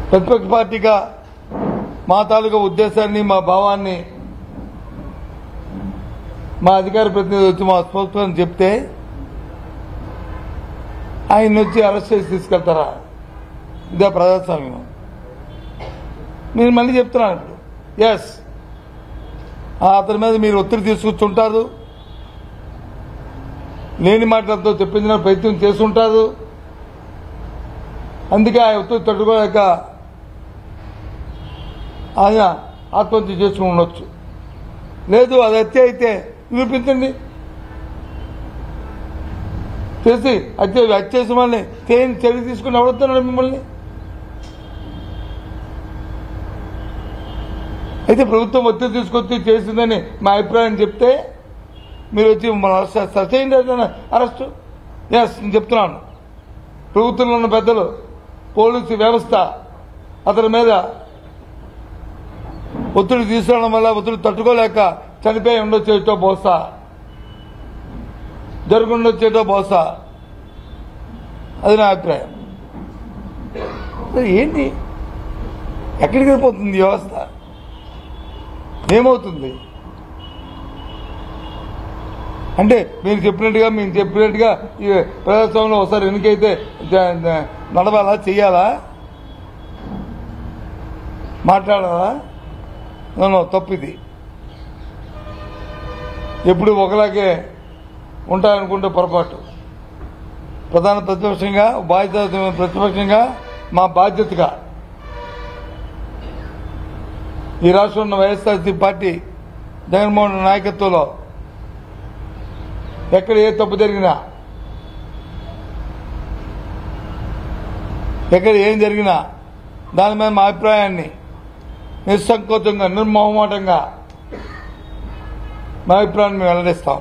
ప్రతిపక్ష పార్టీగా మా తాలూకా ఉద్దేశాన్ని మా భావాన్ని మా అధికార ప్రతినిధి వచ్చి మా స్పోక్స్పర్సన్ చెప్తే ఆయన వచ్చి అరెస్ట్ చేసి తీసుకెళ్తారా? ఇదే ప్రజాస్వామ్యం. నేను మళ్ళీ చెప్తున్నాను ఇప్పుడు, ఎస్, అతని మీద మీరు ఒత్తిడి తీసుకొచ్చుంటారు, లేని మాటలతో చెప్పించిన ప్రయత్నం చేస్తుంటారు. అందుకే ఆ ఒత్తిడి తట్టుకోలేక ఆయన ఆత్మహత్య చేసుకుని ఉండొచ్చు. లేదు అది హత్య అయితే నిరూపించండి. చేసి హత్య చేసిన వాళ్ళని చర్య తీసుకుని ఎవడుతున్నాడు మిమ్మల్ని? అయితే ప్రభుత్వం ఒత్తిడి తీసుకొచ్చి చేసిందని మా అభిప్రాయం చెప్తే మీరు వచ్చి మన అరెస్ట్ చేయండి. అరెస్టు ఎస్, నేను చెప్తున్నాను. ప్రభుత్వంలో ఉన్న పెద్దలు, పోలీసు వ్యవస్థ అతని మీద ఒత్తిడి తీసుకురావడం వల్ల ఒత్తిడి తట్టుకోలేక చనిపోయి ఉండొచ్చేటో బహుశా, జరుగుండొచ్చేటో బహుశా, అది నా అభిప్రాయం. ఏంటి, ఎక్కడికి వెళ్ళిపోతుంది వ్యవస్థ? ఏమవుతుంది అంటే మీరు చెప్పినట్టుగా మేము చెప్పినట్టుగా ఈ ప్రజాస్వామ్యంలో ఒకసారి ఎన్నికైతే నడవాలా, చెయ్యాలా, మాట్లాడాలా? తప్పు ఇది. ఎప్పుడు ఒకలాగే ఉంటాయనుకుంటే పొరపాటు. ప్రధాన ప్రతిపక్షంగా ప్రతిపక్షంగా మా బాధ్యతగా ఈ రాష్ట్రంలో వైఎస్ఆర్సీపీ పార్టీ జగన్మోహన్ రెడ్డి నాయకత్వంలో ఎక్కడ ఏ తప్పు జరిగినా, ఎక్కడ ఏం జరిగినా దాని మీద మా అభిప్రాయాన్ని నిస్సంకోచంగా, నిర్మోహమాటంగా మా అభిప్రాయాన్ని మేము వెల్లడిస్తాం.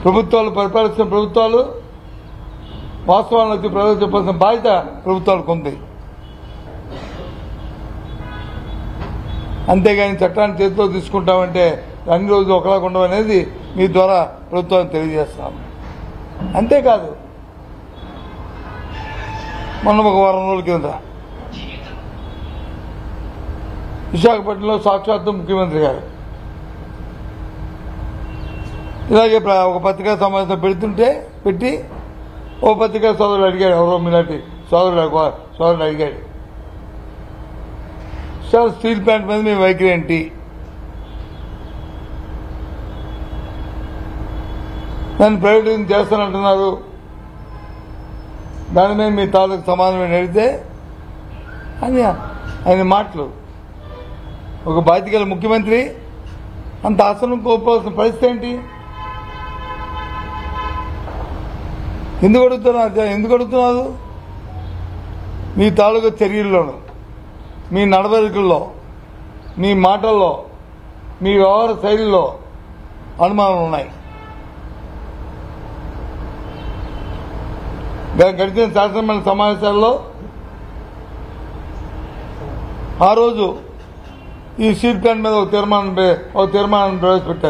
ప్రభుత్వాలు పరిపాలిస్తున్న ప్రభుత్వాలు వాస్తవాలను వచ్చి ప్రజలు చెప్పాల్సిన బాధ్యత ప్రభుత్వాలకు ఉంది. అంతేగాని చట్టాన్ని చేతిలో తీసుకుంటామంటే అన్ని రోజులు ఒకలాగా ఉండవు అనేది మీ ద్వారా ప్రభుత్వాన్ని తెలియజేస్తాం. అంతేకాదు, మొన్న ఒక వారం రోజుల కింద విశాఖపట్నంలో సాక్షాత్తు ముఖ్యమంత్రి గారు ఇలాగే ఒక పత్రికా సమావేశం పెట్టి ఓ పత్రికా సోదరుడు అడిగాడు, ఎవరో మీలాంటి సోదరుడు అడిగాడు, సార్ స్టీల్ ప్లాంట్ మీద మీ వైఖరి ఏంటి? దాన్ని ప్రైవేటైజేషన్ చేస్తానంటున్నారు, దాని మీద మీ తాలూకు సమాధానం అడిగితే ఆయన మాటలు, ఒక బాధ్యత గల ముఖ్యమంత్రి అంత ఆసనం కోల్పోవాల్సిన పరిస్థితి ఏంటి? ఎందుకు అడుగుతున్నారు? మీ తాలూకు చర్యల్లోనూ, మీ నడవడికల్లో, మీ మాటల్లో, మీ వ్యవహార శైలిలో అనుమానాలు ఉన్నాయి. గడిచిన శాసనమండలి సమావేశాల్లో ఆ రోజు ఈ స్టీల్ ప్లాంట్ మీద ఒక తీర్మానం ప్రవేశపెట్టారు.